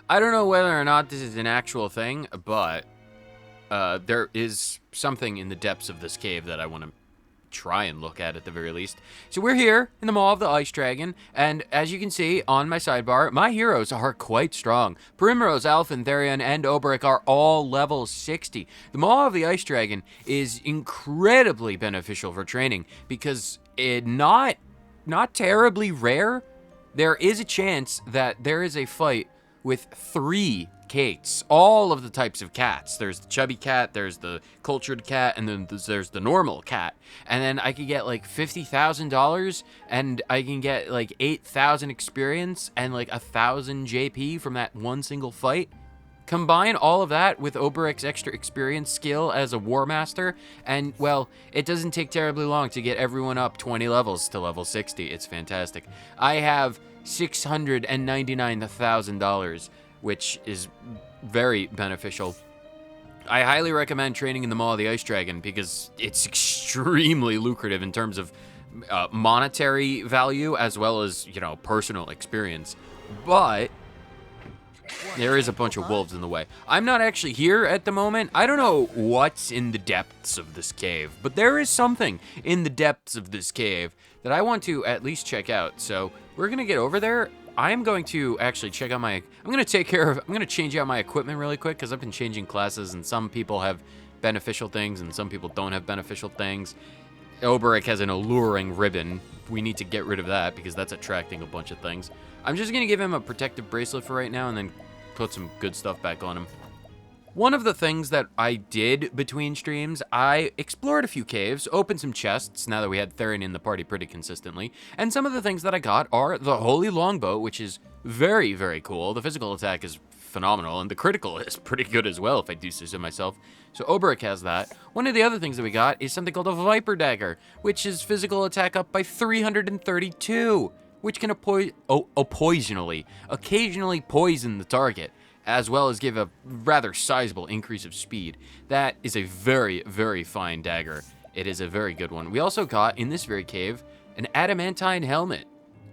I don't know whether or not this is an actual thing, but there is something in the depths of this cave that I want to try and look at the very least. So we're here in the Maw of the Ice Dragon, and as you can see on my sidebar, my heroes are quite strong. Primrose, Alphen, Therion, and Olberic are all level 60. The Maw of the Ice Dragon is incredibly beneficial for training because it not terribly rare. There is a chance that there is a fight with 3 cates, all of the types of cats. There's the chubby cat, there's the cultured cat, and then there's the normal cat. And then I could get like $50,000, and I can get like 8,000 experience and like 1,000 JP from that one single fight. Combine all of that with Olberic's extra experience skill as a War Master, and well, it doesn't take terribly long to get everyone up 20 levels to level 60. It's fantastic. I have $699,000, which is very beneficial. I highly recommend training in the Maw of the Ice Dragon because it's extremely lucrative in terms of monetary value as well as, you know, personal experience. But there is a bunch of wolves in the way. I'm not actually here at the moment. I don't know what's in the depths of this cave, but there is something in the depths of this cave that I want to at least check out. So we're gonna get over there. I'm going to actually check out I'm gonna change out my equipment really quick because I've been changing classes and some people have beneficial things and some people don't have beneficial things. Olberic has an alluring ribbon. We need to get rid of that because that's attracting a bunch of things. I'm just gonna give him a protective bracelet for right now and then put some good stuff back on him. One of the things that I did between streams, I explored a few caves, opened some chests, now that we had Therion in the party pretty consistently, and some of the things that I got are the Holy Longbow, which is very, very cool. The physical attack is phenomenal, and the critical is pretty good as well, if I do say so myself. So Olberic has that. One of the other things that we got is something called a Viper Dagger, which is physical attack up by 332, which can occasionally poison the target, as well as give a rather sizable increase of speed. That is a very, very fine dagger. It is a very good one. We also got, in this very cave, an adamantine helmet.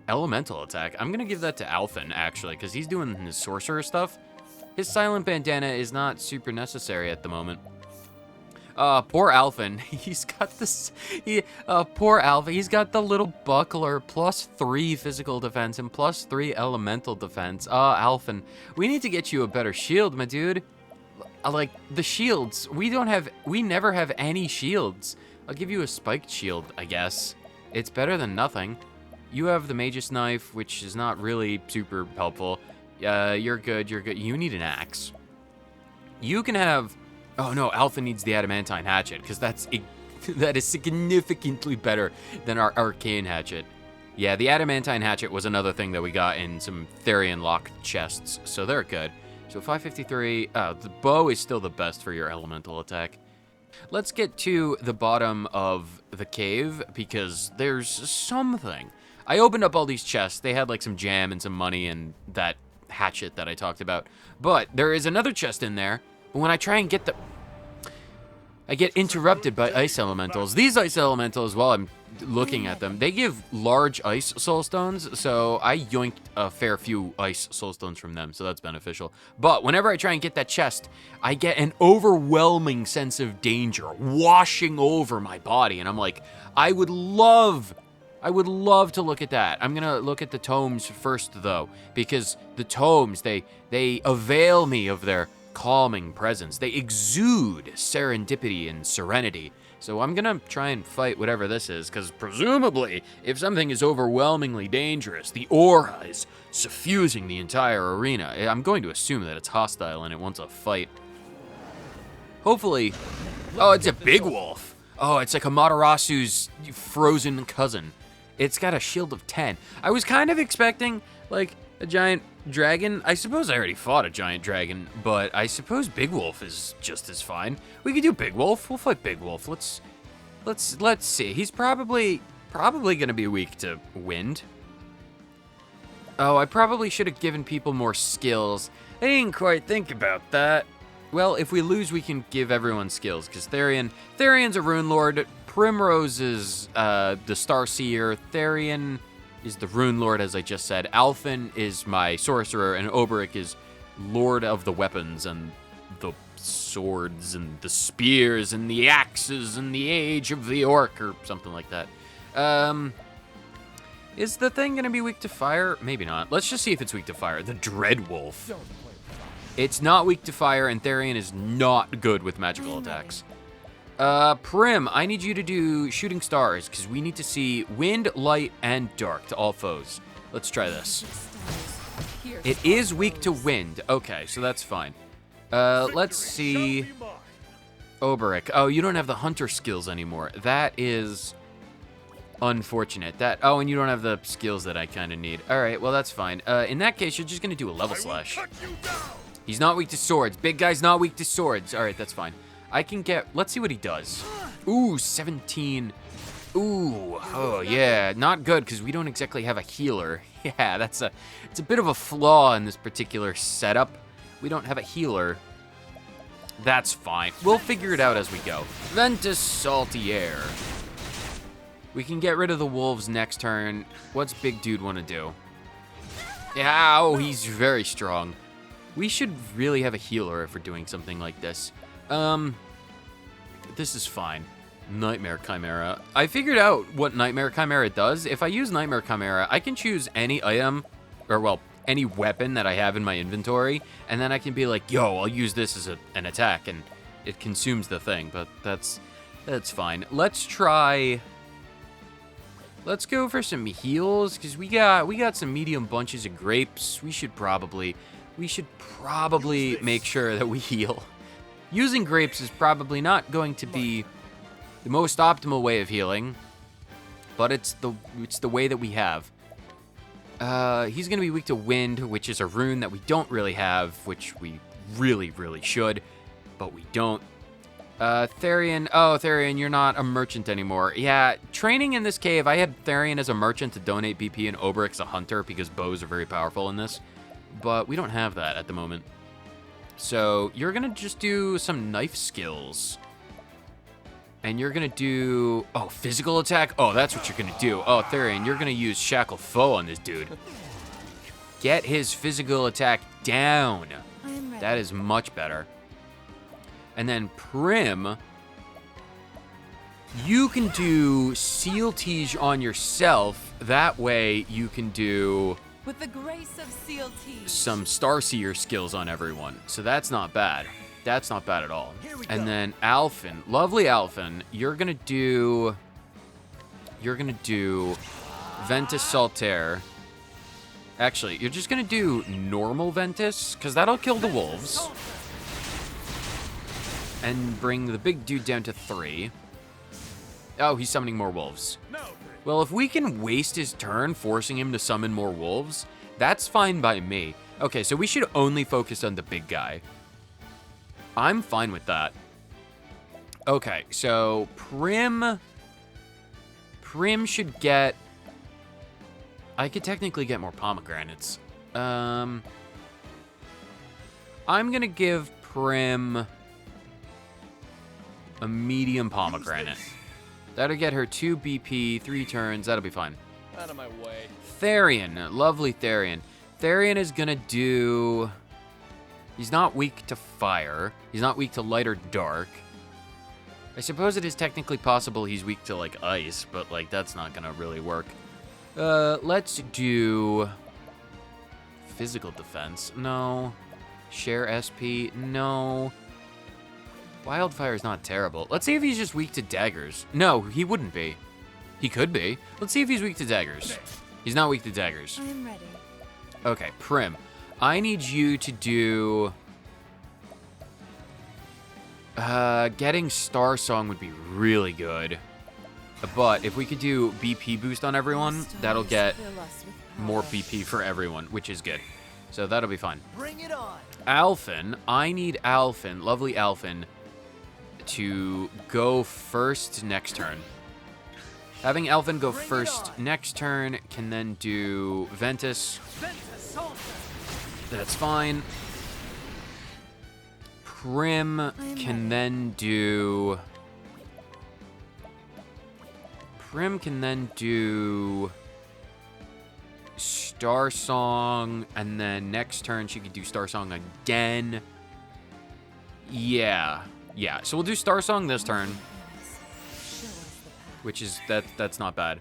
Elemental attack. I'm gonna give that to Alphen, actually, because he's doing his sorcerer stuff. His silent bandana is not super necessary at the moment. Poor Alphen, he's got this, poor Alphen, he's got the little buckler, +3 physical defense and +3 elemental defense. Alphen, we need to get you a better shield, my dude. Like, the shields, we never have any shields. I'll give you a spiked shield, I guess. It's better than nothing. You have the Magus Knife, which is not really super helpful. You're good. You need an axe. You can have... Oh no, Alpha needs the adamantine hatchet, because that is significantly better than our arcane hatchet. Yeah, the adamantine hatchet was another thing that we got in some Therion locked chests, so they're good. So 553, the bow is still the best for your elemental attack. Let's get to the bottom of the cave, because there's something. I opened up all these chests. They had like some jam and some money and that hatchet that I talked about. But there is another chest in there. But when I try and get I get interrupted by ice elementals. These ice elementals, while I'm looking at them, they give large ice soul stones, so I yoinked a fair few ice soul stones from them, so that's beneficial. But whenever I try and get that chest, I get an overwhelming sense of danger washing over my body, and I'm like, I would love to look at that. I'm gonna look at the tomes first, though, because the tomes, they avail me of their calming presence. They exude serendipity and serenity. So I'm gonna try and fight whatever this is, because presumably, if something is overwhelmingly dangerous, the aura is suffusing the entire arena. I'm going to assume that it's hostile and it wants a fight. Hopefully... Oh, it's a big wolf. Oh, it's like Amaterasu's frozen cousin. It's got a shield of 10. I was kind of expecting, like, a giant dragon. I suppose I already fought a giant dragon, but I suppose Big Wolf is just as fine. We could do Big Wolf. We'll fight Big Wolf. Let's see. He's probably gonna be weak to wind. Oh, I probably should have given people more skills. I didn't quite think about that. Well, if we lose, we can give everyone skills, because Therion's a Rune Lord. Primrose is the Starseer. Therion is the Rune Lord, as I just said. Alphen is my Sorcerer, and Olberic is lord of the weapons and the swords and the spears and the axes and the age of the orc or something like that. Is the thing gonna be weak to fire? Maybe not. Let's just see if it's weak to fire. The Dreadwolf. It's not weak to fire, and Therion is not good with magical attacks. Prim, I need you to do shooting stars, because we need to see wind, light, and dark to all foes. Let's try this. It is weak to wind. Okay, so that's fine. Let's see. Olberic. Oh, you don't have the hunter skills anymore. That is unfortunate. Oh, and you don't have the skills that I kind of need. All right, well, that's fine. In that case, you're just going to do a level slash. He's not weak to swords. Big guy's not weak to swords. All right, that's fine. I can get... Let's see what he does. Ooh, 17. Ooh, oh, yeah. Not good, because we don't exactly have a healer. Yeah, it's a bit of a flaw in this particular setup. We don't have a healer. That's fine. We'll figure it out as we go. Ventus Salty Air. We can get rid of the wolves next turn. What's Big Dude want to do? Yeah, oh, he's very strong. We should really have a healer if we're doing something like this. This is fine. Nightmare Chimera. I figured out what Nightmare Chimera does. If I use Nightmare Chimera, I can choose any item, or well, any weapon that I have in my inventory, and then I can be like, yo, I'll use this as an attack, and it consumes the thing, but that's fine. Let's go for some heals, because we got some medium bunches of grapes. We should probably make sure that we heal. Using grapes is probably not going to be the most optimal way of healing, but it's the way that we have. He's going to be weak to wind, which is a rune that we don't really have, which we really, really should, but we don't. Therion. Oh, Therion, you're not a merchant anymore. Yeah, training in this cave, I had Therion as a merchant to donate BP and Olberic's a hunter because bows are very powerful in this, but we don't have that at the moment. So you're going to just do some knife skills. And you're going to do... Oh, physical attack? Oh, that's what you're going to do. Oh, Therion, you're going to use Shackle Foe on this dude. Get his physical attack down. That is much better. And then Prim, you can do Seal Teege on yourself. That way you can do... With the grace of Seal Teege. Some Starseer skills on everyone. So that's not bad. That's not bad at all. And then Alphen, lovely Alphen, you're gonna do Ventus Saltaire. Actually, you're just gonna do normal Ventus, because that'll kill the wolves. And bring the big dude down to 3. Oh, he's summoning more wolves. Well, if we can waste his turn forcing him to summon more wolves, that's fine by me. Okay, so we should only focus on the big guy. I'm fine with that. Okay, so Prim should get... I could technically get more pomegranates. I'm gonna give Prim a medium pomegranate. That'll get her 2 BP, 3 turns. That'll be fine. Out of my way. Therion, lovely Therion. Therion is gonna do... He's not weak to fire. He's not weak to light or dark. I suppose it is technically possible he's weak to, like, ice, but, like, that's not gonna really work. Let's do... Physical defense. No. Share SP. No. Wildfire is not terrible. Let's see if he's just weak to daggers. No, he wouldn't be. He could be. Let's see if he's weak to daggers. He's not weak to daggers. I am ready. Okay, Prim. I need you to do... getting Star Song would be really good. But if we could do BP boost on everyone, that'll get more BP for everyone, which is good. So that'll be fine. Bring it on. Alphen, I need Alphen, lovely Alphen, to go first next turn. Having Alphen go first next turn can then do Ventus. That's fine. Prim can then do... Star Song, and then next turn she could do Star Song again. Yeah. So we'll do Star Song this turn, which is that's not bad.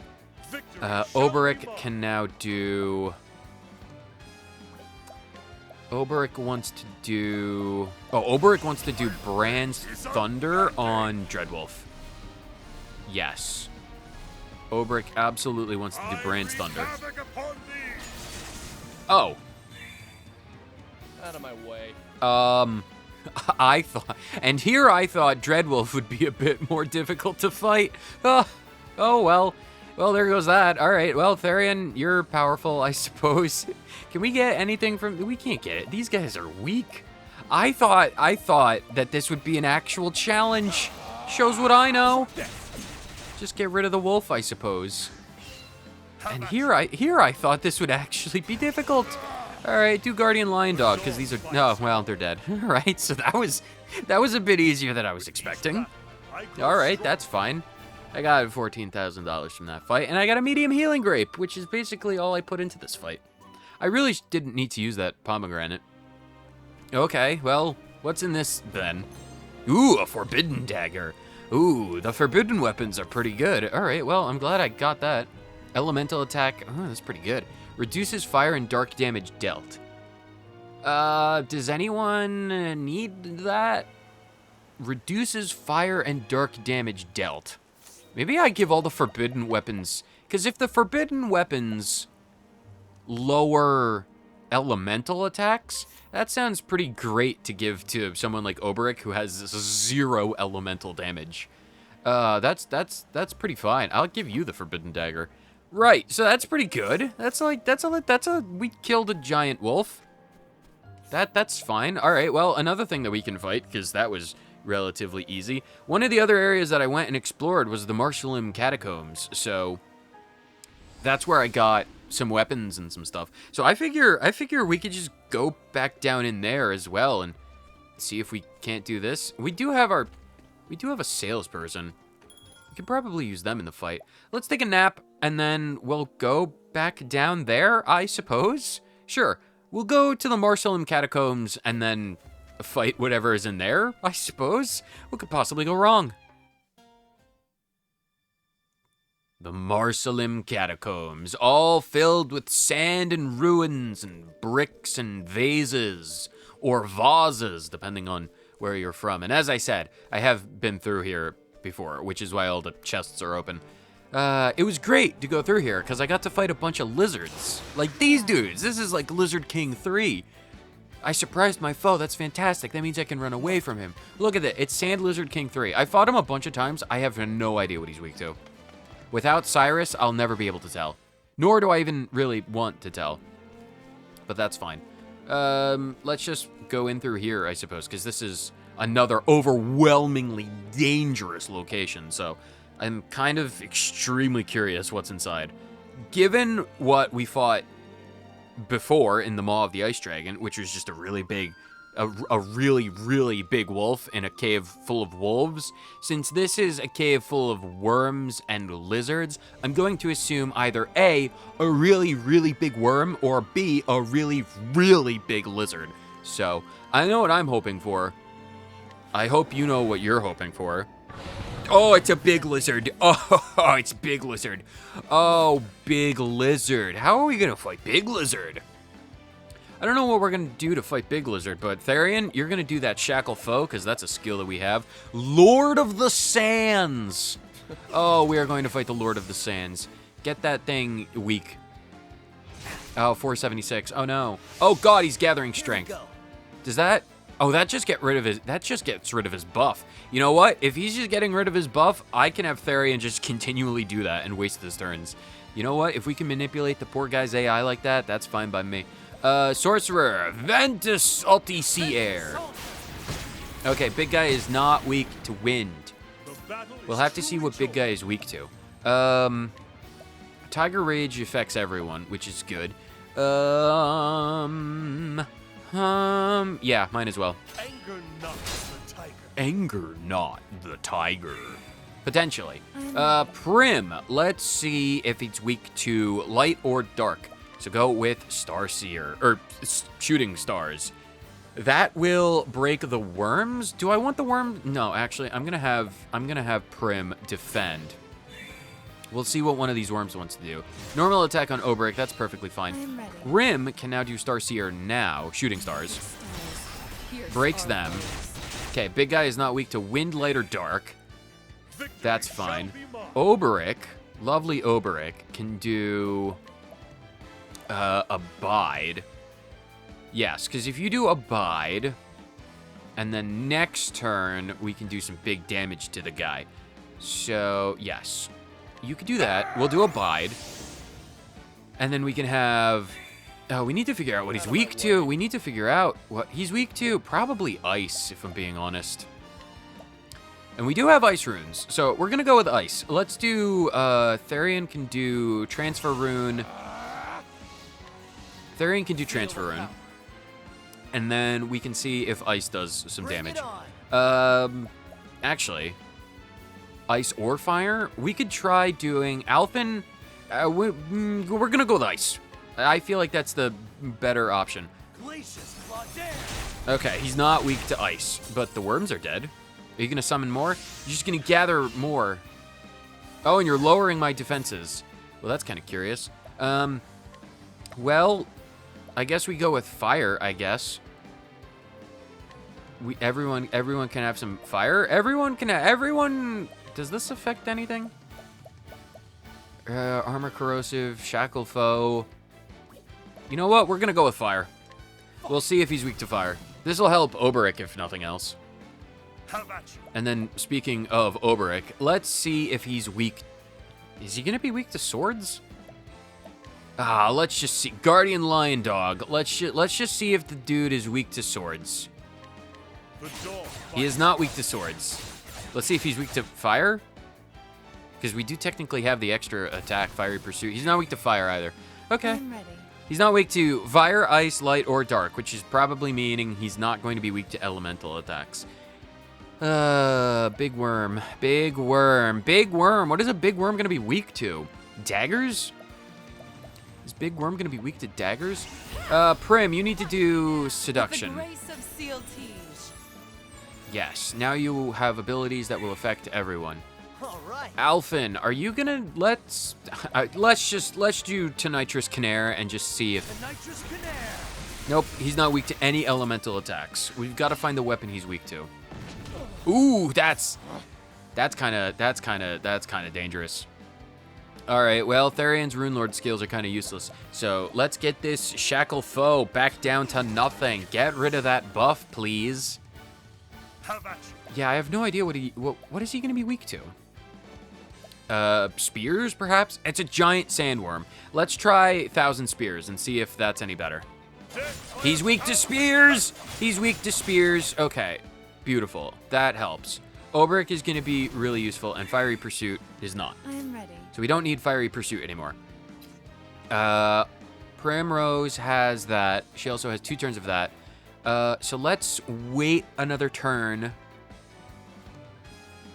Olberic can now do. Olberic wants to do Brand's Thunder on Dreadwolf. Yes. Olberic absolutely wants to do Brand's Thunder. Oh. Out of my way. I thought Dreadwolf would be a bit more difficult to fight. Oh well. Well, there goes that. All right. Well, Therion, you're powerful, I suppose. Can we get anything from... We can't get it. These guys are weak. I thought that this would be an actual challenge. Shows what I know. Just get rid of the wolf, I suppose. And here I thought this would actually be difficult. All right, do Guardian Lion Dog, because these are... Oh, well, they're dead. All right, so that was a bit easier than I was expecting. All right, that's fine. I got $14,000 from that fight, and I got a medium healing grape, which is basically all I put into this fight. I really didn't need to use that pomegranate. Okay, well, what's in this then? Ooh, a forbidden dagger. Ooh, the forbidden weapons are pretty good. All right, well, I'm glad I got that. Elemental attack. Oh, that's pretty good. Reduces fire and dark damage dealt. Does anyone need that? Reduces fire and dark damage dealt. Maybe I give all the forbidden weapons, because if the forbidden weapons lower elemental attacks, that sounds pretty great to give to someone like Olberic who has 0 elemental damage. That's pretty fine. I'll give you the forbidden dagger. Right, so that's pretty good. We killed a giant wolf. That's fine. All right, well, another thing that we can fight, because that was relatively easy. One of the other areas that I went and explored was the Marshallum Catacombs, so that's where I got some weapons and some stuff. So I figure we could just go back down in there as well and see if we can't do this. We do have a salesperson. We could probably use them in the fight. Let's take a nap and then we'll go back down there, I suppose. Sure, we'll go to the Marshallum Catacombs and then fight whatever is in there, I suppose. What could possibly go wrong? The Marshallum Catacombs, all filled with sand and ruins and bricks and vases, or vases, depending on where you're from. And as I said, I have been through here before, which is why all the chests are open. It was great to go through here, because I got to fight a bunch of lizards. Like these dudes. This is like Lizard King 3. I surprised my foe. That's fantastic. That means I can run away from him. Look at it. It's Sand Lizard King 3. I fought him a bunch of times. I have no idea what he's weak to. Without Cyrus, I'll never be able to tell. Nor do I even really want to tell. But that's fine. Let's just go in through here, I suppose, because this is another overwhelmingly dangerous location. So I'm kind of extremely curious what's inside. Given what we fought before in the Maw of the Ice Dragon, which was just a really big, a really big wolf in a cave full of wolves, since this is a cave full of worms and lizards, I'm going to assume either A, a really big worm, or B, a really big lizard. So I know what I'm hoping for. I hope you know what you're hoping for. Oh, it's a big lizard. Oh, it's big lizard. Oh, big lizard. How are we gonna fight big lizard? I don't know what we're gonna do to fight big lizard, but Therion, you're gonna do that shackle foe, because that's a skill that we have. Lord of the Sands. Oh, we are going to fight the Lord of the Sands. Get that thing weak. Oh, 476. Oh no. Oh God, he's gathering strength. Does that? Oh, that just gets rid of his buff. You know what? If he's just getting rid of his buff, I can have Therion just continually do that and waste his turns. You know what? If we can manipulate the poor guy's AI like that, that's fine by me. Sorcerer, Ventus Salty Sea Air. Okay, big guy is not weak to wind. We'll have to see what big guy is weak to. Tiger Rage affects everyone, which is good. Yeah, mine as well. Anger not the tiger. Anger not the tiger. Potentially. Prim, let's see if it's weak to light or dark. So go with Starseer, or Shooting Stars. That will break the worms. Do I want the worm? No, actually, I'm gonna have Prim defend. We'll see what one of these worms wants to do. Normal attack on Olberic, that's perfectly fine. I'm ready. Rim can now do Starseer now. Shooting Stars. Breaks them. Okay, big guy is not weak to wind, light, or dark. That's fine. Olberic, lovely Olberic, can do Abide. Yes, because if you do Abide, and then next turn, we can do some big damage to the guy. So, yes. You could do that. We'll do Abide. And then we can have... Oh, we need to figure out what he's weak to. We need to figure out what he's weak to. Probably ice, if I'm being honest. And we do have ice runes, so we're going to go with ice. Let's do... Therion can do Transfer Rune. Therion can do Transfer Rune. And then we can see if ice does some damage. Actually... Ice or fire? We could try doing Alphen. We're gonna go with ice. I feel like that's the better option. Okay, he's not weak to ice, but the worms are dead. Are you gonna summon more? You're just gonna gather more. Oh, and you're lowering my defenses. Well, that's kind of curious. Well, I guess we go with fire, I guess. Everyone can have some fire. Everyone. Does this affect anything? Armor corrosive, shackle foe. You know what? We're gonna go with fire. We'll see if he's weak to fire. This will help Olberic if nothing else. And then speaking of Olberic, let's see if he's weak. Is he gonna be weak to swords? Let's just see. Guardian Lion Dog. Let's just see if the dude is weak to swords. He is not weak to swords. Let's see if he's weak to fire. Because we do technically have the extra attack, Fiery Pursuit. He's not weak to fire either. Okay. I'm ready. He's not weak to fire, ice, light, or dark, which is probably meaning he's not going to be weak to elemental attacks. Big worm. Big worm. Big worm. What is a big worm going to be weak to? Daggers? Is big worm going to be weak to daggers? Prim, you need to do seduction. The grace of seal tease. Yes, now you have abilities that will affect everyone. All right. Alphen, are you gonna let's do Tonitrus Canare and just see if Nitrous Canare. Nope, he's not weak to any elemental attacks. We've got to find the weapon he's weak to. Ooh, that's kind of dangerous. All right, well, Therion's Rune Lord skills are kind of useless. So let's get this Shackle Foe back down to nothing. Get rid of that buff, please. Yeah, I have no idea what is he going to be weak to? Spears, perhaps? It's a giant sandworm. Let's try 1,000 Spears and see if that's any better. He's weak to spears! He's weak to spears. Okay, beautiful. That helps. Olberic is going to be really useful, and Fiery Pursuit is not. I am ready. So we don't need Fiery Pursuit anymore. Primrose has that. She also has 2 turns of that. So let's wait another turn.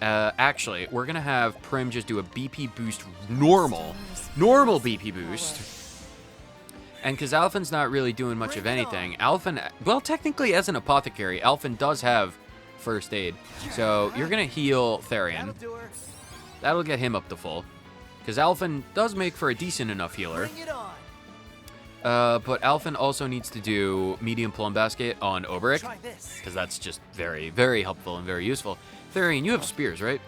Actually, we're going to have Prim just do a BP boost normal BP boost. And because Alphen's not really doing much of anything, Alphen, well, technically as an apothecary, Alphen does have first aid. So you're going to heal Therion. That'll get him up to full. Because Alphen does make for a decent enough healer. But Alphen also needs to do medium plum basket on Olberic. Because that's just very, very helpful and very useful. Therion, you have spears, right?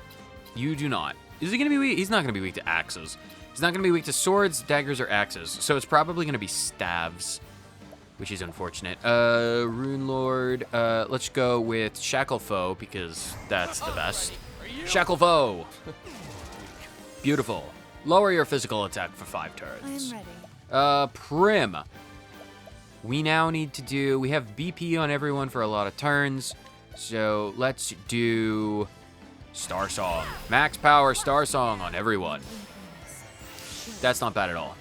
You do not. Is he going to be weak? He's not going to be weak to axes. He's not going to be weak to swords, daggers, or axes. So it's probably going to be staves, which is unfortunate. Rune Lord. Let's go with Shackle Foe because that's the best. Shackle Foe. Beautiful. Lower your physical attack for 5 turns. I am ready. Prim. We now need to do... We have BP on everyone for a lot of turns. So let's do Star Song. Max power Star Song on everyone. That's not bad at all.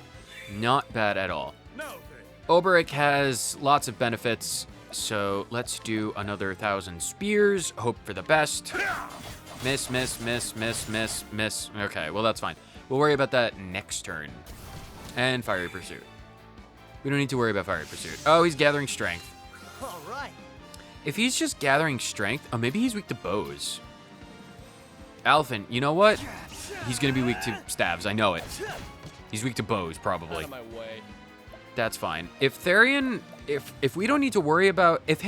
Not bad at all. Olberic has lots of benefits. So let's do another 1,000 spears. Hope for the best. Miss, miss, miss, miss, miss, miss. Okay, well, that's fine. We'll worry about that next turn. And Fiery Pursuit. We don't need to worry about fiery pursuit. Oh, he's gathering strength. All right. If he's just gathering strength, oh, maybe he's weak to bows. Alphen, you know what? He's gonna be weak to stabs. I know it. He's weak to bows, Out probably. of my way. That's fine. If Therion, if we don't need to worry about if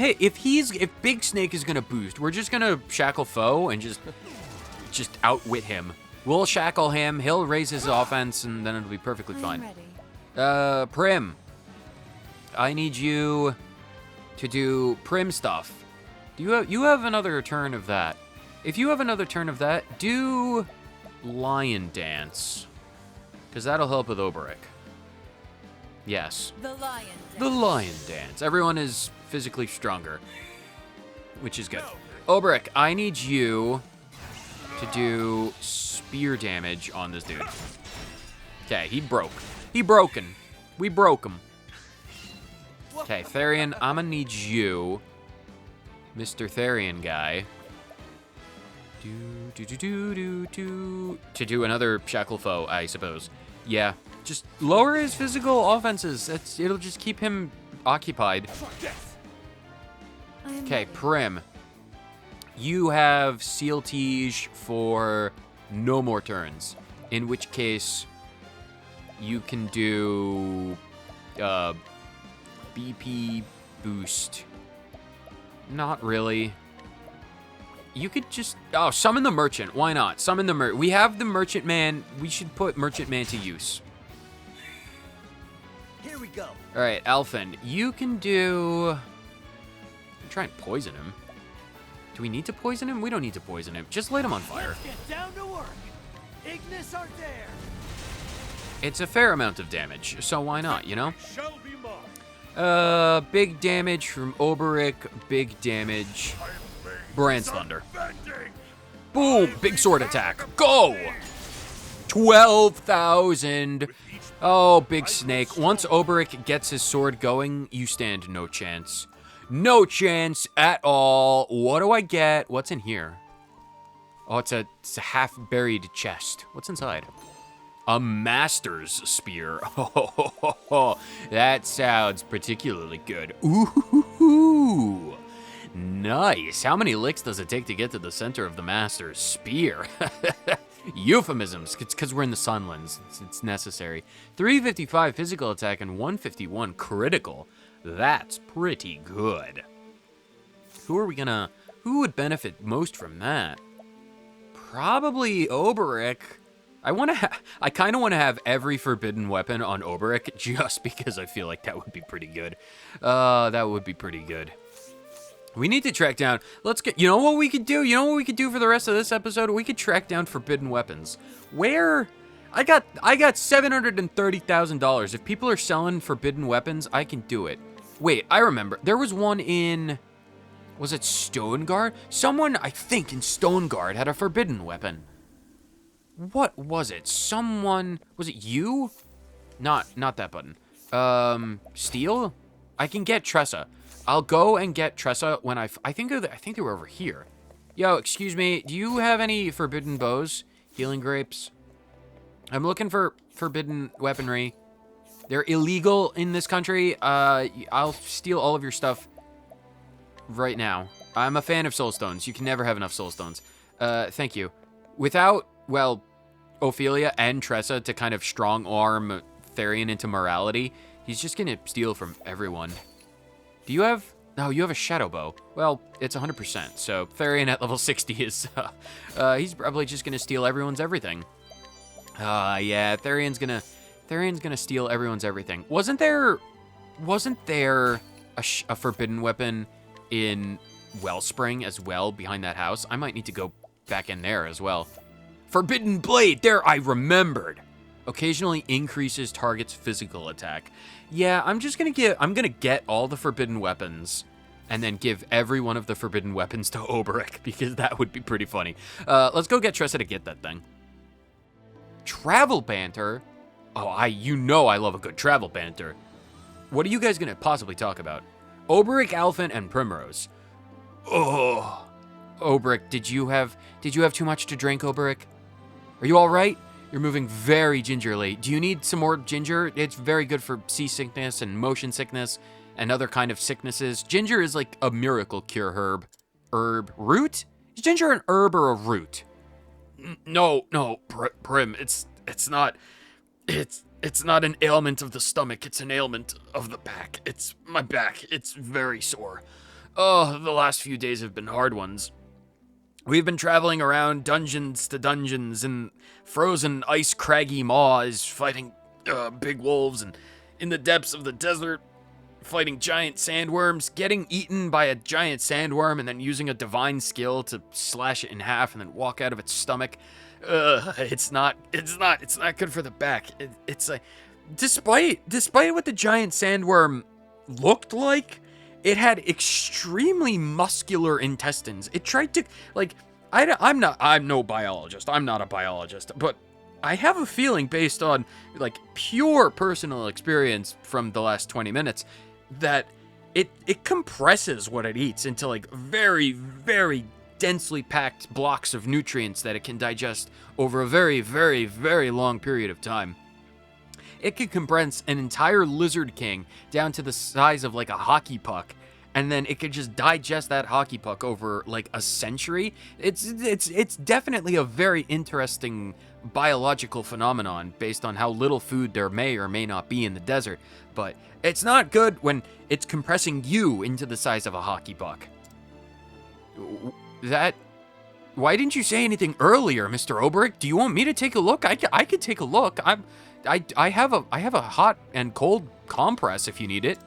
Big Snake is gonna boost, we're just gonna shackle foe and just outwit him. We'll shackle him. He'll raise his offense, and then it'll be perfectly I'm fine. ready. Prim, I need you to do Prim stuff. You have another turn of that? If you have another turn of that, do Lion Dance, because that'll help with Olberic. Yes. The lion. The Lion Dance. Everyone is physically stronger, which is good. Olberic, I need you to do spear damage on this dude. Okay, he broke. He broken. We broke him. Okay, Therion, I'm gonna need you, Mr. Therion guy, to do another shackle foe, I suppose. Yeah, just lower his physical offenses. It'll just keep him occupied. I am Okay, ready. Prim, you have Seal Tige for no more turns, in which case you can do BP boost. Not really. You could just summon the merchant. Why not? Summon the merchant. We have the merchant man. We should put merchant man to use. Here we go. All right, Alphen, you can do. Try and poison him. Do we need to poison him? We don't need to poison him. Just light him on fire. Let's get down to work. Ignis are there. It's a fair amount of damage, so why not, you know? Shall be mine. Big damage from Olberic, big damage. Brand's Thunder. Boom! Big sword attack. Go! 12,000. Oh, Big Snake. Once Olberic gets his sword going, you stand no chance. No chance at all. What do I get? What's in here? Oh, it's a half-buried chest. What's inside? A Master's Spear. Oh, that sounds particularly good. Ooh, nice. How many licks does it take to get to the center of the Master's Spear? Euphemisms. It's because we're in the Sunlands. It's necessary. 355 physical attack and 151 critical. That's pretty good. Who would benefit most from that? Probably Olberic. I kind of want to have every forbidden weapon on Olberic just because I feel like that would be pretty good. That would be pretty good. We need to track down. You know what we could do? You know what we could do for the rest of this episode? We could track down forbidden weapons. Where? I got $730,000. If people are selling forbidden weapons, I can do it. Wait, I remember. There was one in. Was it Stoneguard? Someone, I think, in Stoneguard had a forbidden weapon. What was it? Someone, was it you? Not that button. Steel? I can get Tressa. I'll go and get Tressa when I think they were over here. Yo, excuse me, do you have any forbidden bows? Healing grapes? I'm looking for forbidden weaponry. They're illegal in this country. I'll steal all of your stuff right now. I'm a fan of soul stones. You can never have enough soul stones. Thank you. Without, well, Ophelia and Tressa to kind of strong arm Therion into morality, he's just gonna steal from everyone. Do you have? No, you have a shadow bow. Well, it's 100%. So Therion at level 60 is, he's probably just gonna steal everyone's everything. Yeah, Therion's gonna steal everyone's everything. Wasn't there a forbidden weapon in Wellspring as well behind that house? I might need to go back in there as well. Forbidden Blade, there, I remembered. Occasionally increases target's physical attack. Yeah, I'm gonna get all the forbidden weapons and then give every one of the forbidden weapons to Olberic because that would be pretty funny. Let's go get Tressa to get that thing. Travel banter? Oh, I love a good travel banter. What are you guys gonna possibly talk about? Olberic, Alphen, and Primrose. Oh, Olberic, did you have too much to drink, Olberic? Are you all right? You're moving very gingerly. Do you need some more ginger? It's very good for seasickness and motion sickness and other kind of sicknesses. Ginger is like a miracle cure herb. Root? Is ginger an herb or a root? No, Prim. It's not. It's not an ailment of the stomach. It's an ailment of the back. It's my back. It's very sore. Oh, the last few days have been hard ones. We've been traveling around dungeons to dungeons in frozen ice craggy maws, fighting big wolves, and in the depths of the desert, fighting giant sandworms, getting eaten by a giant sandworm, and then using a divine skill to slash it in half and then walk out of its stomach. It's not good for the back. It's like, despite what the giant sandworm looked like, it had extremely muscular intestines. It tried to, like, I'm no biologist. I'm not a biologist, but I have a feeling based on, like, pure personal experience from the last 20 minutes that it compresses what it eats into, like, very, very densely packed blocks of nutrients that it can digest over a very, very, very long period of time. It could compress an entire lizard king down to the size of like a hockey puck, and then it could just digest that hockey puck over like a century. It's definitely a very interesting biological phenomenon based on how little food there may or may not be in the desert, but it's not good when it's compressing you into the size of a hockey puck. Why didn't you say anything earlier, Mr. Olberic? Do you want me to take a look? I could take a look. I have a hot and cold compress if you need it.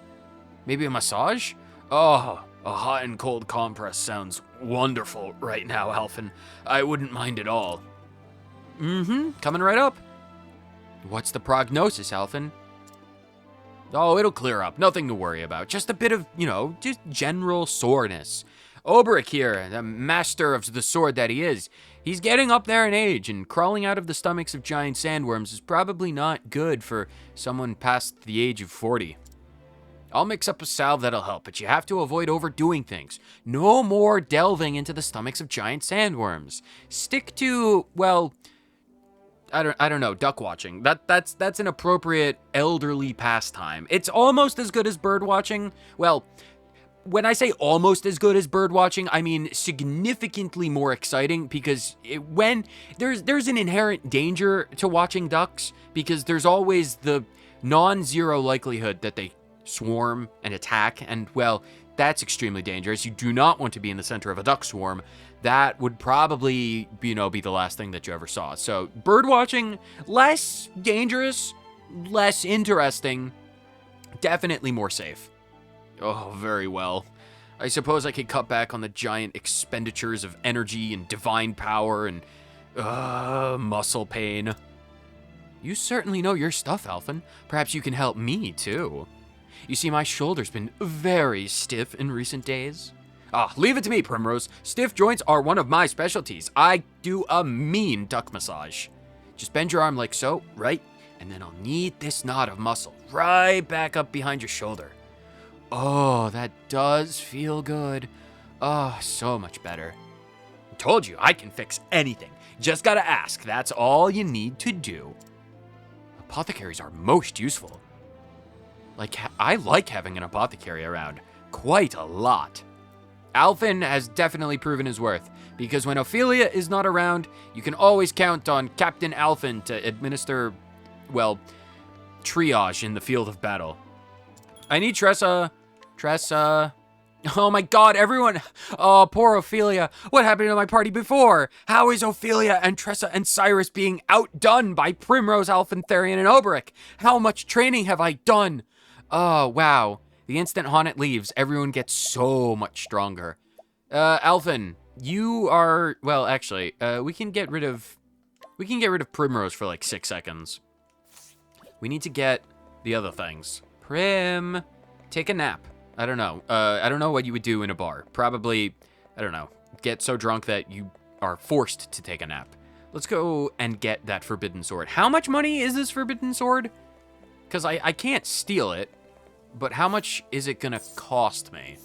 Maybe a massage? Oh, a hot and cold compress sounds wonderful right now, Alphen. I wouldn't mind at all. Coming right up. What's the prognosis, Alphen? Oh, it'll clear up. Nothing to worry about. Just a bit of, just general soreness. Olberic here, the master of the sword that he is, he's getting up there in age, and crawling out of the stomachs of giant sandworms is probably not good for someone past the age of 40. I'll mix up a salve that'll help, but you have to avoid overdoing things. No more delving into the stomachs of giant sandworms. Stick to, well, I don't know, duck watching. That's an appropriate elderly pastime. It's almost as good as bird watching. Well, when I say almost as good as bird watching, I mean significantly more exciting, because when there's an inherent danger to watching ducks, because there's always the non-zero likelihood that they swarm and attack, and well, that's extremely dangerous. You do not want to be in the center of a duck swarm. That would probably, be the last thing that you ever saw. So bird watching, less dangerous, less interesting, definitely more safe. Oh, very well. I suppose I could cut back on the giant expenditures of energy and divine power and, muscle pain. You certainly know your stuff, Alphen. Perhaps you can help me, too. You see, my shoulder's been very stiff in recent days. Leave it to me, Primrose. Stiff joints are one of my specialties. I do a mean duck massage. Just bend your arm like so, right? And then I'll knead this knot of muscle right back up behind your shoulder. Oh, that does feel good. Oh, so much better. I told you, I can fix anything. Just gotta ask. That's all you need to do. Apothecaries are most useful. I like having an apothecary around. Quite a lot. Alphen has definitely proven his worth, because when Ophelia is not around, you can always count on Captain Alphen to administer, well, triage in the field of battle. I need Tressa. Oh my god, everyone. Oh, poor Ophelia. What happened to my party before? How is Ophelia and Tressa and Cyrus being outdone by Primrose, Alphen, Therion, and Olberic? How much training have I done? Oh, wow. The instant Haunted leaves, everyone gets so much stronger. Alphen, you are, well, actually, we can get rid of Primrose for like 6 seconds. We need to get the other things. Prim, take a nap. I don't know. I don't know what you would do in a bar. Probably, I don't know, get so drunk that you are forced to take a nap. Let's go and get that forbidden sword. How much money is this forbidden sword? Because I can't steal it, but how much is it gonna cost me?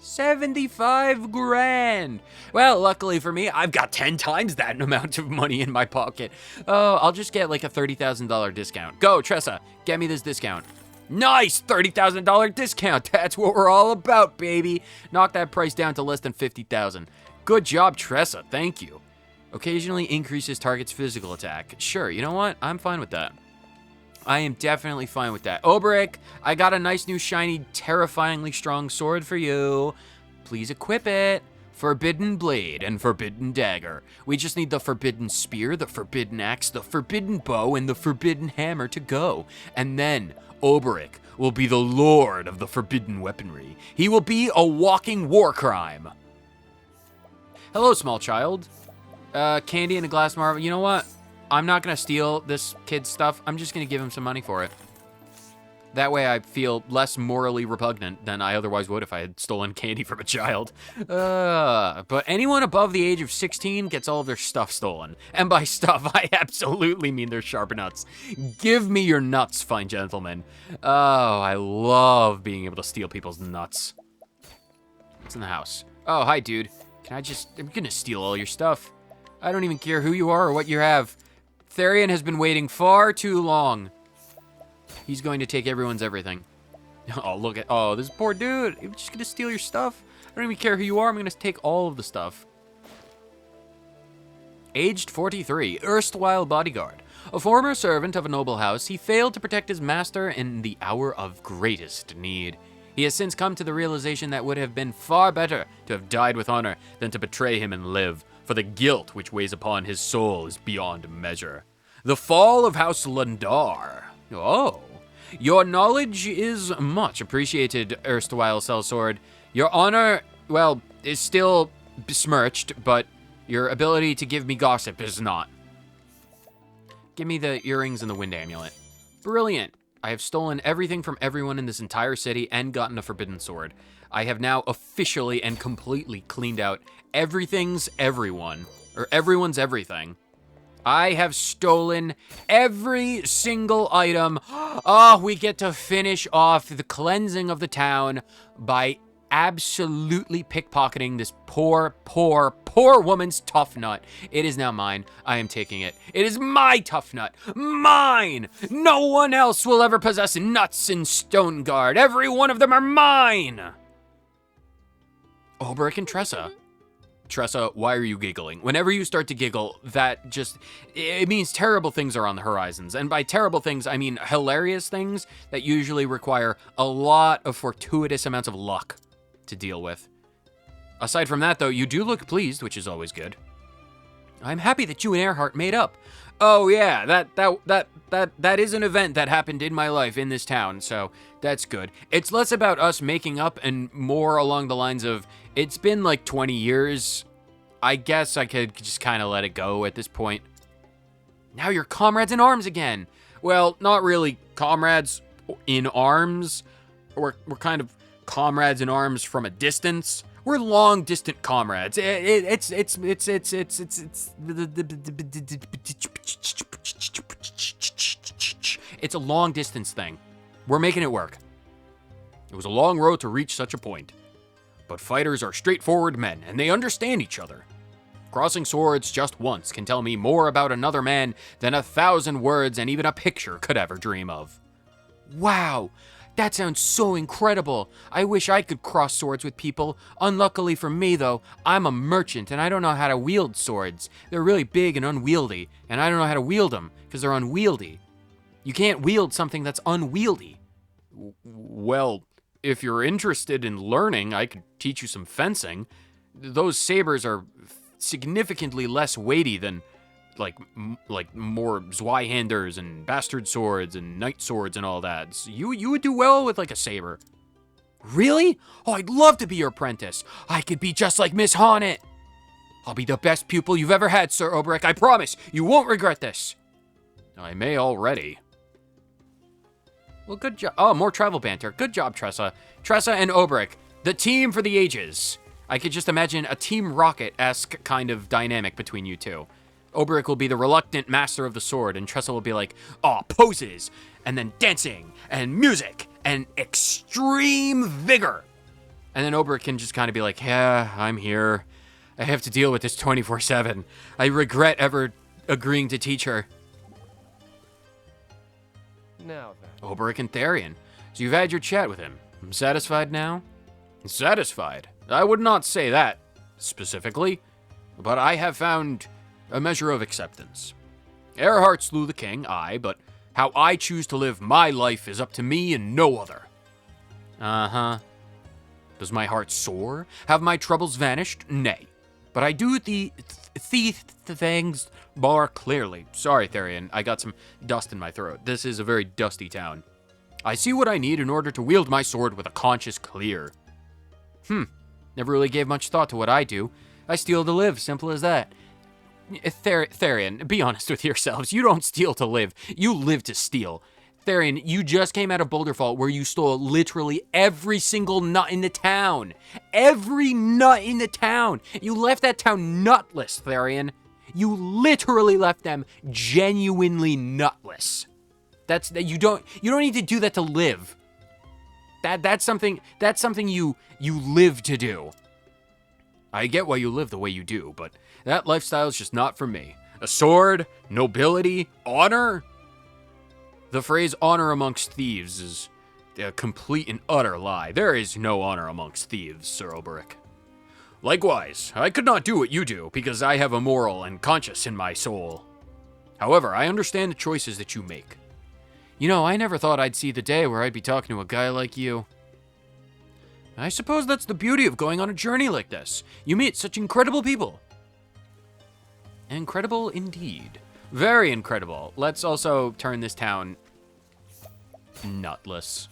75 grand. Well, luckily for me, I've got 10 times that amount of money in my pocket. Oh, I'll just get like a $30,000 discount. Go, Tressa, get me this discount. Nice, $30,000 discount. That's what we're all about, baby. Knock that price down to less than 50,000. Good job, Tressa. Thank you. Occasionally increases target's physical attack. Sure, you know what? I'm fine with that. I am definitely fine with that. Olberic, I got a nice new shiny, terrifyingly strong sword for you. Please equip it. Forbidden blade and forbidden dagger. We just need the forbidden spear, the forbidden axe, the forbidden bow, and the forbidden hammer to go. And then Olberic will be the lord of the forbidden weaponry. He will be a walking war crime. Hello, small child. Candy in a glass marble. You know what? I'm not gonna steal this kid's stuff. I'm just gonna give him some money for it. That way I feel less morally repugnant than I otherwise would if I had stolen candy from a child. But anyone above the age of 16 gets all of their stuff stolen. And by stuff, I absolutely mean their sharp nuts. Give me your nuts, fine gentlemen. Oh, I love being able to steal people's nuts. What's in the house? Oh, hi, dude. I'm gonna steal all your stuff. I don't even care who you are or what you have. Therion has been waiting far too long. He's going to take everyone's everything. Oh, this poor dude. I'm just gonna steal your stuff. I don't even care who you are. I'm gonna take all of the stuff. Aged 43, erstwhile bodyguard. A former servant of a noble house, he failed to protect his master in the hour of greatest need. He has since come to the realization that would have been far better to have died with honor than to betray him and live, for the guilt which weighs upon his soul is beyond measure. The fall of House Lundar. Oh, your knowledge is much appreciated, erstwhile sellsword. Your honor, well, is still besmirched, but your ability to give me gossip is not. Give me the earrings and the wind amulet. Brilliant. I have stolen everything from everyone in this entire city and gotten a forbidden sword. I have now officially and completely cleaned out everything's everyone, or everyone's everything. I have stolen every single item. Oh, we get to finish off the cleansing of the town by absolutely pickpocketing this poor woman's tough nut. It is now mine. I am taking it. It is my tough nut. Mine! No one else will ever possess nuts in Stoneguard. Every one of them are mine! Olberic and Tressa. Tressa, why are you giggling? Whenever you start to giggle, it means terrible things are on the horizons. And by terrible things, I mean hilarious things that usually require a lot of fortuitous amounts of luck to deal with. Aside from that, though, you do look pleased, which is always good. I'm happy that you and Earhart made up. Oh yeah, that is an event that happened in my life in this town, so that's good. It's less about us making up and more along the lines of, it's been like 20 years. I guess I could just kind of let it go at this point. Now you're comrades in arms again. Well, not really comrades in arms. We're kind of comrades in arms from a distance. We're long distant comrades. It's a long distance thing. We're making it work. It was a long road to reach such a point. But fighters are straightforward men, and they understand each other. Crossing swords just once can tell me more about another man than 1,000 words and even a picture could ever dream of. Wow, that sounds so incredible. I wish I could cross swords with people. Unluckily for me, though, I'm a merchant, and I don't know how to wield swords. They're really big and unwieldy, and I don't know how to wield them, because they're unwieldy. You can't wield something that's unwieldy. Well, if you're interested in learning, I could teach you some fencing. Those sabers are significantly less weighty than like more Zweihanders and bastard swords and knight swords and all that. So you would do well with like a saber. Really? Oh, I'd love to be your apprentice. I could be just like Miss Honnet. I'll be the best pupil you've ever had, Sir Olberic. I promise. You won't regret this. I may already. Well, good job. Oh, more travel banter. Good job, Tressa. Tressa and Olberic, the team for the ages. I could just imagine a Team Rocket-esque kind of dynamic between you two. Olberic will be the reluctant master of the sword, and Tressa will be like, oh, poses, and then dancing, and music, and extreme vigor. And then Olberic can just kind of be like, yeah, I'm here. I have to deal with this 24/7. I regret ever agreeing to teach her. Now then. Olberic and Therion. So you've had your chat with him. I'm satisfied now? Satisfied? I would not say that specifically, but I have found a measure of acceptance. Earhart slew the king, aye, but how I choose to live my life is up to me and no other. Uh-huh. Does my heart soar? Have my troubles vanished? Nay. But I do the things more clearly. Sorry, Therion, I got some dust in my throat. This is a very dusty town. I see what I need in order to wield my sword with a conscience clear. Never really gave much thought to what I do. I steal to live, simple as that. Therion, be honest with yourselves. You don't steal to live. You live to steal. Therion, you just came out of Boulderfall where you stole literally every single nut in the town. Every nut in the town. You left that town nutless, Therion. You literally left them genuinely nutless. You don't need to do that to live. That's something you live to do. I get why you live the way you do, but that lifestyle is just not for me. A sword, nobility, honor? The phrase honor amongst thieves is a complete and utter lie. There is no honor amongst thieves, Sir Olberic. Likewise, I could not do what you do because I have a moral and conscience in my soul. However, I understand the choices that you make. You know, I never thought I'd see the day where I'd be talking to a guy like you. I suppose that's the beauty of going on a journey like this. You meet such incredible people. Incredible indeed. Very incredible. Let's also turn this town nutless.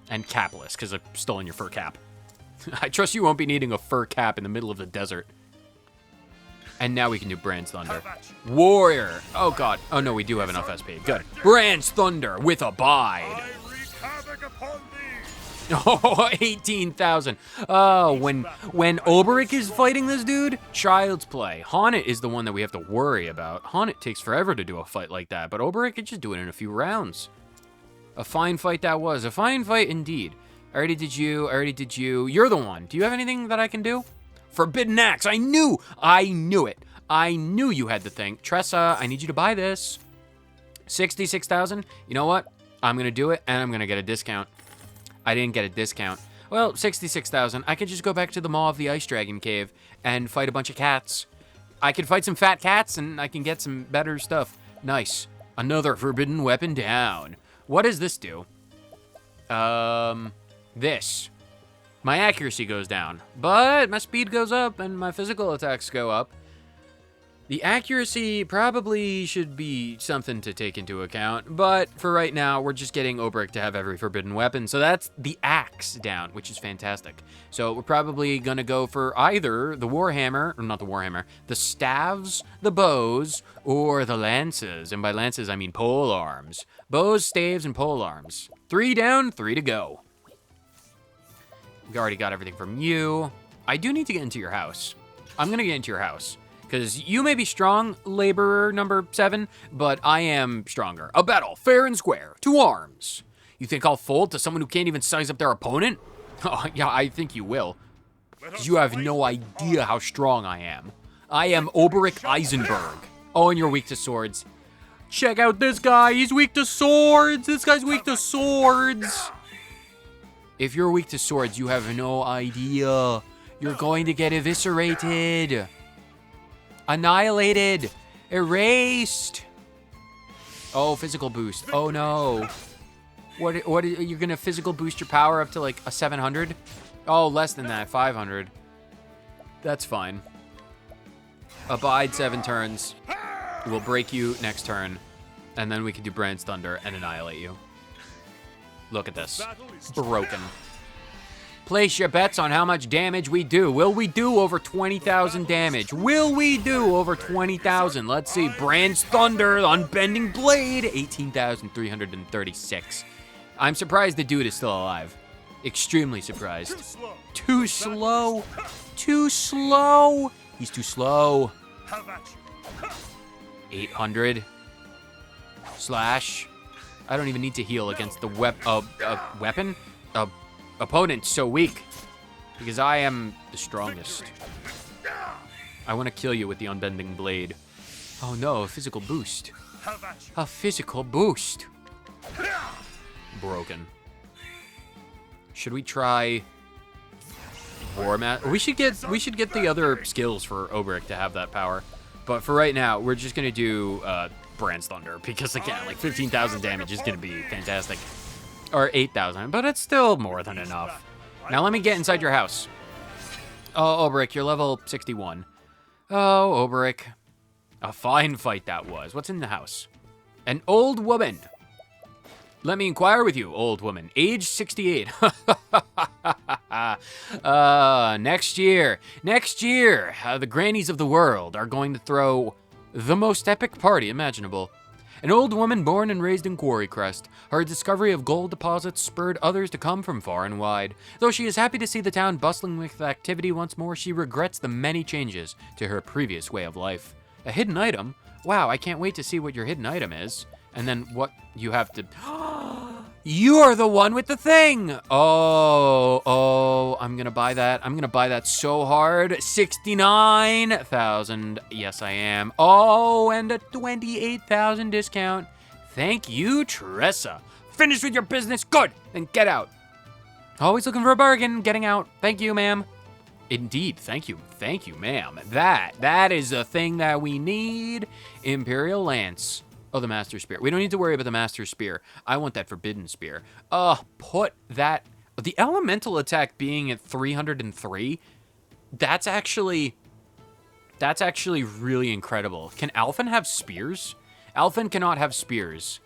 And capless, because I've stolen your fur cap. I trust you won't be needing a fur cap in the middle of the desert. And now we can do Brand's Thunder. Warrior. Oh, God. Oh, no, we do have enough SP. Good. Brand's Thunder with Abide. Oh, 18,000. Oh, when Olberic is fighting this dude, child's play. Haunted is the one that we have to worry about. Haunted takes forever to do a fight like that, but Olberic could just do it in a few rounds. A fine fight that was. A fine fight indeed. I already did you. You're the one. Do you have anything that I can do? Forbidden Axe. I knew it. I knew you had the thing. Tressa, I need you to buy this. 66,000. You know what? I'm going to do it, and I'm going to get a discount. I didn't get a discount. Well, 66,000. I could just go back to the Maw of the Ice Dragon Cave and fight a bunch of cats. I could fight some fat cats, and I can get some better stuff. Nice. Another forbidden weapon down. What does this do? This. My accuracy goes down, but my speed goes up, and my physical attacks go up. The accuracy probably should be something to take into account, but for right now, we're just getting Olberic to have every forbidden weapon, so that's the axe down, which is fantastic. So we're probably going to go for either the Warhammer, or not the Warhammer, the staves, the bows, or the lances, and by lances, I mean pole arms. Bows, staves, and pole arms. 3 down, 3 to go. We already got everything from you. I do need to get into your house. I'm going to get into your house. Because you may be strong, laborer number 7, but I am stronger. A battle, fair and square, to arms. You think I'll fold to someone who can't even size up their opponent? Oh, yeah, I think you will. Because you have no idea how strong I am. I am Olberic Eisenberg. Oh, and you're weak to swords. Check out this guy, he's weak to swords. This guy's weak to swords. If you're weak to swords, you have no idea. You're going to get eviscerated. Annihilated. Erased. Oh, physical boost. Oh, no. What you're going to physical boost your power up to like a 700? Oh, less than that. 500. That's fine. Abide 7 turns. We'll break you next turn. And then we can do Brand's Thunder and annihilate you. Look at this. Broken. Place your bets on how much damage we do. Will we do over 20,000 damage? Will we do over 20,000? Let's see. Brand's Thunder, Unbending Blade, 18,336. I'm surprised the dude is still alive. Extremely surprised. Too slow. Too slow. He's too slow. 800. Slash. I don't even need to heal against the weapon. opponent so weak. Because I am the strongest. I want to kill you with the unbending blade. Oh no, a physical boost. A physical boost. Broken. Should we try War Mat? We should get the other skills for Olberic to have that power. But for right now, we're just gonna do Brand's Thunder because again, like 15,000 damage is gonna be fantastic. Or 8,000, but it's still more than enough. Now let me get inside your house. Oh, Olberic, you're level 61. Oh, Olberic. A fine fight that was. What's in the house? An old woman. Let me inquire with you, old woman. Age 68. Next year, the grannies of the world are going to throw the most epic party imaginable. An old woman born and raised in Quarry Crest. Her discovery of gold deposits spurred others to come from far and wide. Though she is happy to see the town bustling with activity once more, she regrets the many changes to her previous way of life. A hidden item? Wow, I can't wait to see what your hidden item is. And then what you have to... You are the one with the thing! Oh, I'm gonna buy that. I'm gonna buy that so hard. 69,000. Yes, I am. Oh, and a 28,000 discount. Thank you, Tressa. Finish with your business. Good. Then get out. Always looking for a bargain. Getting out. Thank you, ma'am. Indeed. Thank you. Thank you, ma'am. That is a thing that we need. Imperial Lance. Oh, the Master Spear. We don't need to worry about the Master Spear. I want that Forbidden Spear. Put that... The elemental attack being at 303, that's actually really incredible. Can Alphen have spears? Alphen cannot have spears.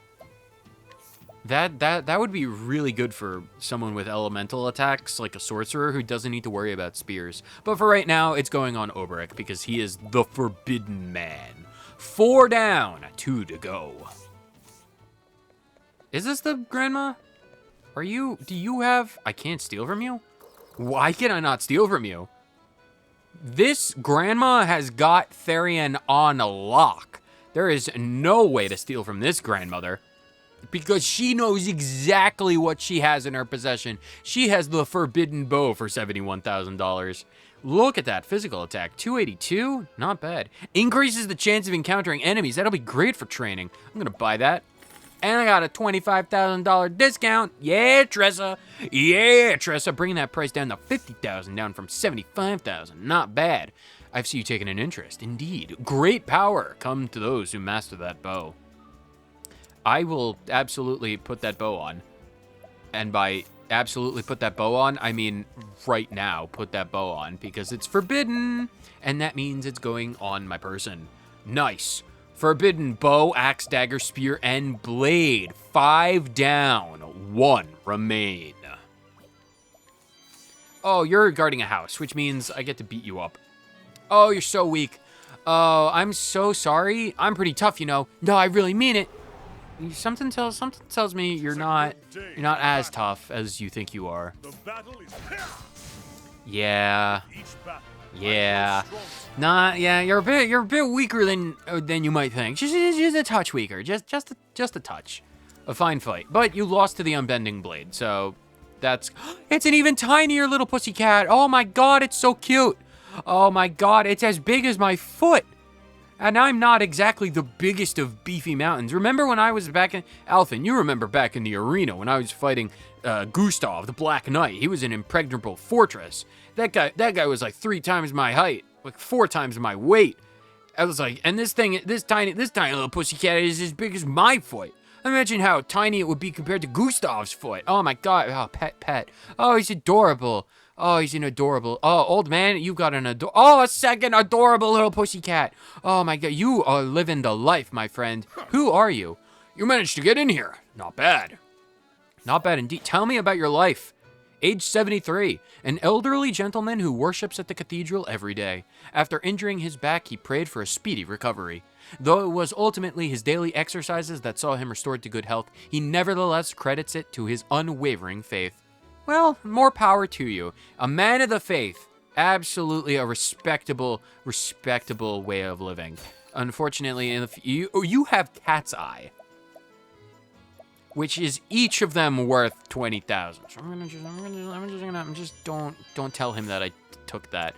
That would be really good for someone with elemental attacks, like a sorcerer who doesn't need to worry about spears. But for right now, it's going on Olberic because he is the Forbidden Man. 4 down, 2 to go. Is this the grandma? Do you have... I can't steal from you? Why can I not steal from you? This grandma has got Therion on lock. There is no way to steal from this grandmother. Because she knows exactly what she has in her possession. She has the Forbidden Bow for $71,000. Look at that physical attack, 282, not bad. Increases the chance of encountering enemies. That'll be great for training. I'm gonna buy that. And I got a $25,000 discount. Yeah, Tressa. Yeah, Tressa, bringing that price down to $50,000, down from $75,000. Not bad. I see you taking an interest. Indeed, great power come to those who master that bow. I will absolutely put that bow on. And by absolutely put that bow on, I mean right now put that bow on because it's forbidden. And that means it's going on my person. Nice. Forbidden bow, axe, dagger, spear, and blade. 5 down, 1 remain. Oh, you're guarding a house, which means I get to beat you up. Oh, you're so weak. Oh, I'm so sorry. I'm pretty tough, you know. No, I really mean it. Something tells me you're not as tough as you think you are. Yeah. Yeah. Yeah, you're a bit weaker than you might think. Just a touch weaker. Just a touch. A fine fight. But you lost to the unbending blade, so that's... It's an even tinier little pussycat. Oh my god, it's so cute. Oh my god, it's as big as my foot. And I'm not exactly the biggest of beefy mountains. Remember when I was back in... Alphen, you remember back in the arena when I was fighting Gustav, the Black Knight. He was an impregnable fortress. That guy was like 3 times my height, like 4 times my weight. I was like, and this tiny little pussycat is as big as my foot. Imagine how tiny it would be compared to Gustav's foot. Oh my god, oh, pet. Oh, he's adorable. Oh, he's an adorable... Oh, old man, you've got an a second adorable little pussycat. Oh my god, you are living the life, my friend. Who are you? You managed to get in here. Not bad. Not bad indeed. Tell me about your life. Age 73, an elderly gentleman who worships at the cathedral every day. After injuring his back, he prayed for a speedy recovery. Though it was ultimately his daily exercises that saw him restored to good health, he nevertheless credits it to his unwavering faith. Well, more power to you. A man of the faith. Absolutely a respectable way of living. Unfortunately, you have cat's eye. which is each of them worth 20,000. So I'm just don't tell him that I took that.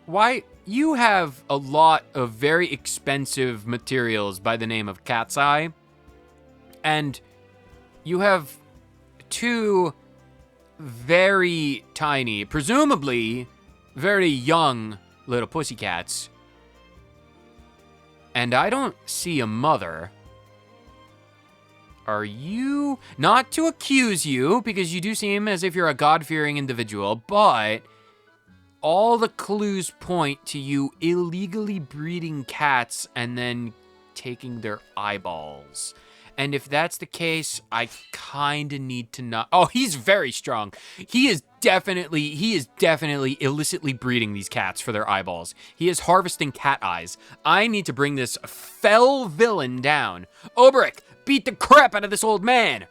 Why? You have a lot of very expensive materials by the name of Cat's Eye, and you have 2 very tiny, presumably very young little pussycats. And I don't see a mother. Are you? Not to accuse you, because you do seem as if you're a God-fearing individual, but all the clues point to you illegally breeding cats and then taking their eyeballs. And if that's the case, I kind of need to know. Oh, he's very strong. He is definitely illicitly breeding these cats for their eyeballs. He is harvesting cat eyes. I need to bring this fell villain down. Olberic, beat the crap out of this old man.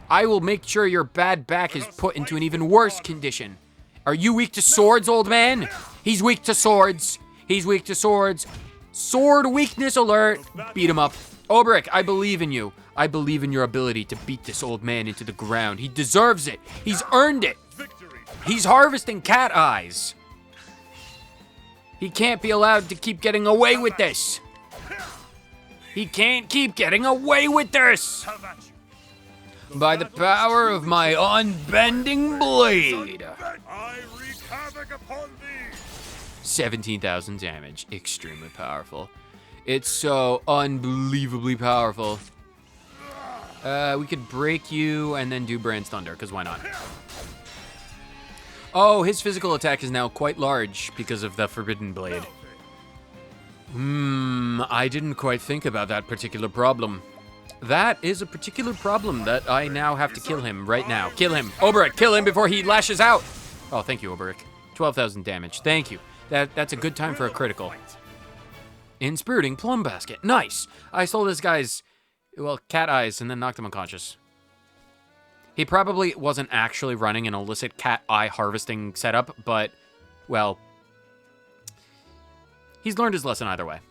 I will make sure your bad back is put into an even worse condition. Are you weak to swords, old man? He's weak to swords. He's weak to swords. Sword weakness alert. Beat him up. Olberic, I believe in you. I believe in your ability to beat this old man into the ground. He deserves it. He's earned it. He's harvesting cat eyes. He can't be allowed to keep getting away with this. He can't keep getting away with this. By the power of my unbending blade. I wreak havoc upon thee. 17,000 damage. Extremely powerful. It's so unbelievably powerful. We could break you and then do Brand's Thunder, because why not? Oh, his physical attack is now quite large because of the Forbidden Blade. I didn't quite think about that particular problem. That is a particular problem that I now have to kill him right now. Kill him. Olberic, kill him before he lashes out. Oh, thank you, Olberic. 12,000 damage. Thank you. That's a good time for a critical. Inspiriting Plum Basket. Nice. I stole this guy's, well, cat eyes and then knocked him unconscious. He probably wasn't actually running an illicit cat eye harvesting setup, but, well, he's learned his lesson either way.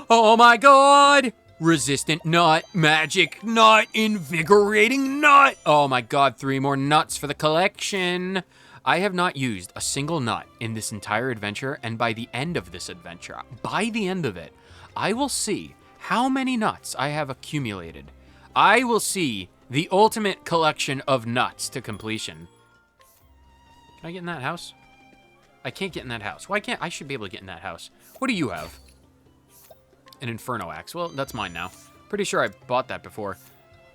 Oh my god! Resistant nut, magic nut, invigorating nut. Oh my god, 3 more nuts for the collection. I have not used a single nut in this entire adventure, and by the end of this adventure, by the end of it, I will see how many nuts I have accumulated. I will see the ultimate collection of nuts to completion. Can I get in that house? I can't get in that house. Why can't I? Should be able to get in that house. What do you have? An Inferno Axe. Well, that's mine now. Pretty sure I bought that before.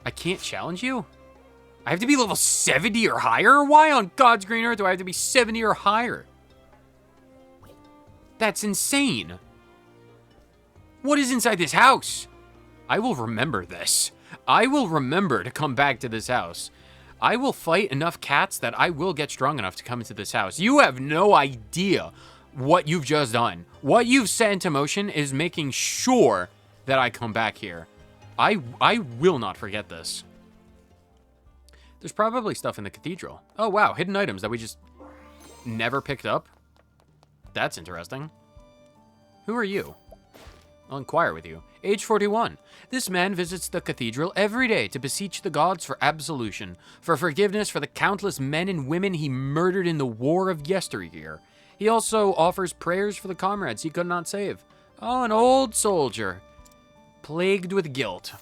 I can't challenge you? I have to be level 70 or higher? Why on God's green earth do I have to be 70 or higher? That's insane. What is inside this house? I will remember this. I will remember to come back to this house. I will fight enough cats that I will get strong enough to come into this house. You have no idea what you've just done. What you've set into motion is making sure that I come back here. I will not forget this. There's probably stuff in the cathedral. Oh, wow. Hidden items that we just never picked up. That's interesting. Who are you? I'll inquire with you. Age 41. This man visits the cathedral every day to beseech the gods for absolution, for forgiveness for the countless men and women he murdered in the war of yesteryear. He also offers prayers for the comrades he could not save. Oh, an old soldier, plagued with guilt.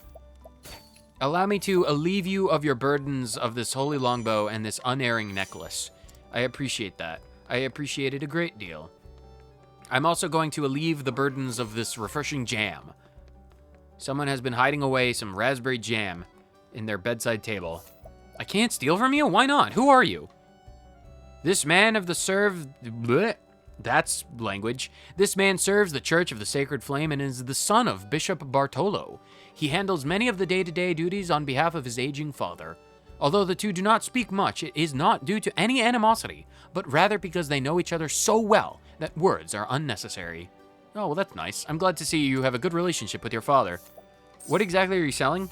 Allow me to alleviate you of your burdens of this holy longbow and this unerring necklace. I appreciate that. I appreciate it a great deal. I'm also going to alleviate the burdens of this refreshing jam. Someone has been hiding away some raspberry jam in their bedside table. I can't steal from you? Why not? Who are you? This man of the bleh, that's language. This man serves the Church of the Sacred Flame and is the son of Bishop Bartolo. He handles many of the day-to-day duties on behalf of his aging father. Although the two do not speak much, it is not due to any animosity, but rather because they know each other so well that words are unnecessary. Oh, well, that's nice. I'm glad to see you have a good relationship with your father. What exactly are you selling?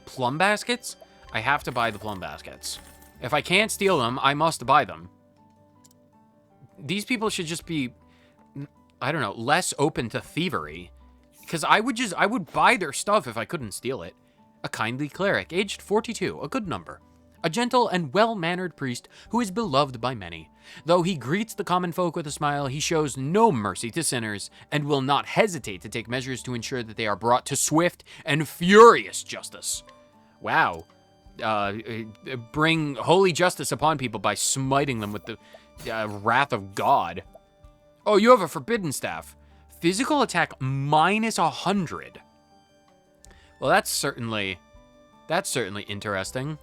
Plum baskets? I have to buy the plum baskets. If I can't steal them, I must buy them. These people should just be... I don't know, less open to thievery. Because I would buy their stuff if I couldn't steal it. A kindly cleric, aged 42, a good number. A gentle and well-mannered priest who is beloved by many. Though he greets the common folk with a smile, he shows no mercy to sinners and will not hesitate to take measures to ensure that they are brought to swift and furious justice. Wow. Bring holy justice upon people by smiting them with the wrath of God. Oh, you have a forbidden staff. Physical attack minus 100. Well, that's certainly interesting.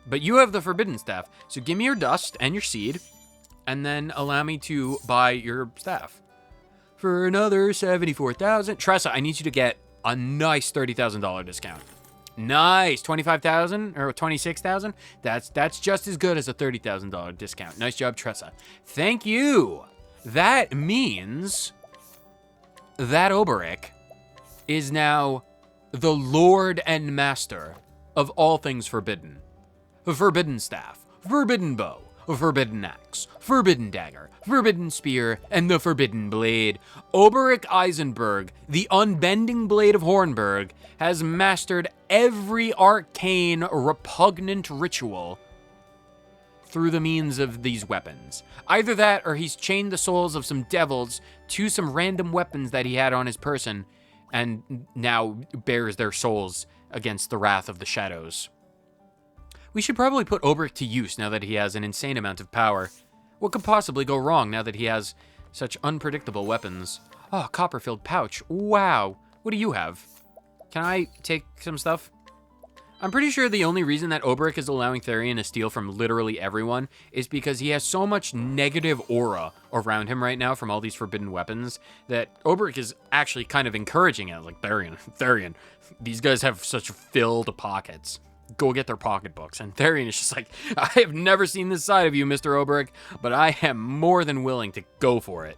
But you have the forbidden staff, so give me your dust and your seed, and then allow me to buy your staff. For another 74,000. Tressa, I need you to get a nice $30,000 discount. Nice, 25,000 or 26,000. That's just as good as a $30,000 discount. Nice job, Tressa. Thank you. That means that Olberic is now the Lord and Master of all things forbidden. Forbidden staff, forbidden bow, forbidden axe, forbidden dagger, forbidden spear, and the forbidden blade. Olberic Eisenberg, the unbending blade of Hornburg, has mastered every arcane, repugnant ritual through the means of these weapons. Either that, or he's chained the souls of some devils to some random weapons that he had on his person, and now bears their souls against the wrath of the shadows. We should probably put Olberic to use now that he has an insane amount of power. What could possibly go wrong now that he has such unpredictable weapons? Oh, copper-filled pouch. Wow. What do you have? Can I take some stuff? I'm pretty sure the only reason that Olberic is allowing Therion to steal from literally everyone is because he has so much negative aura around him right now from all these forbidden weapons that Olberic is actually kind of encouraging it. Like, Therion, these guys have such filled pockets. Go get their pocketbooks. And Therion is just like, I have never seen this side of you, Mr. Olberic, but I am more than willing to go for it.